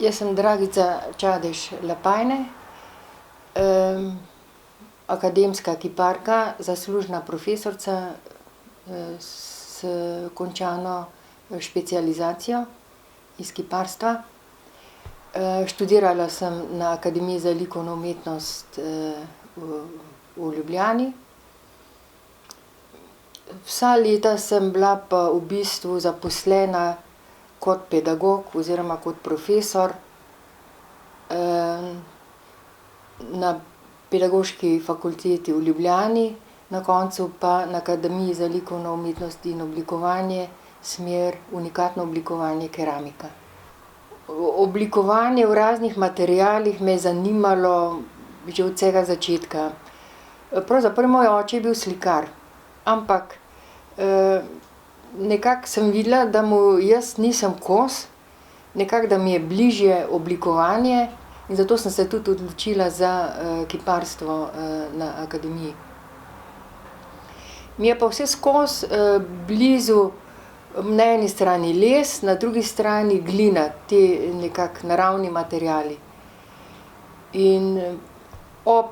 Jaz sem Dragica Čadež Lapajne, akademska kiparka, zaslužna profesorica s končano specializacijo iz kiparstva. Študirala sem na Akademiji za likovno umetnost v Ljubljani. Vsa leta sem bila pa v bistvu zaposlena kot pedagog oziroma kot profesor na Pedagoški fakulteti v Ljubljani, na koncu pa na Akademiji za likovno umetnost in oblikovanje, smer unikatno oblikovanje keramika. Oblikovanje v raznih materialih me je zanimalo že od vsega začetka. Pravzaprav moj oče je bil slikar, ampak nekako sem videla, da mu jaz nisem kos, nekako da mi je bližje oblikovanje, in zato sem se tudi odločila za kiparstvo na akademiji. Mi je pa vseskozi blizu na eni strani les, na drugi strani glina, ti nekako naravni materiali. In ob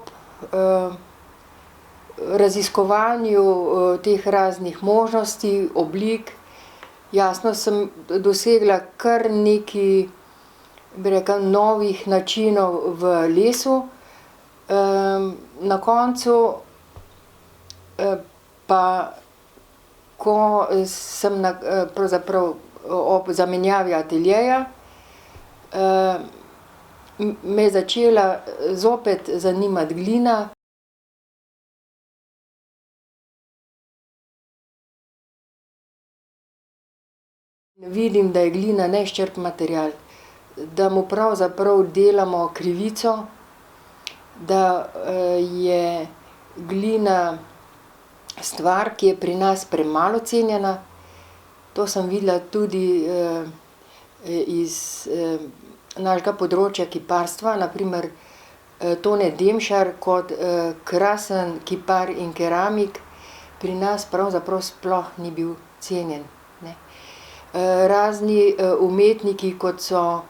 raziskovanju teh raznih možnosti, oblik, jasno sem dosegla kar nekaj, bi rekla, novih načinov v lesu. Na koncu pa, ko sem pravzaprav ob zamenjavi ateljeja, me je začela zopet zanimati glina. Vidim, da je glina neizčrpen material, da mu pravzaprav delamo krivico, da je glina stvar, ki je pri nas premalo cenjena. To sem videla tudi iz našega področja kiparstva, na primer Tone Demšar kot krasen kipar in keramik pri nas pravzaprav sploh ni bil cenjen, ne. Razni umetniki, kot so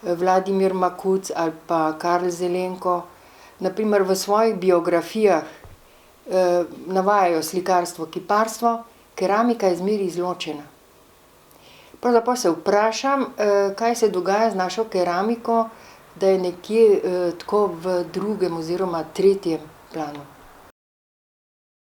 Vladimir Makuc ali pa Karl Zelenko, na primer v svojih biografijah navajajo slikarstvo, kiparstvo, keramika je zmeraj izločena. Pravzaprav se vprašam, kaj se dogaja z našo keramiko, da je nekje tako v drugem oziroma tretjem planu.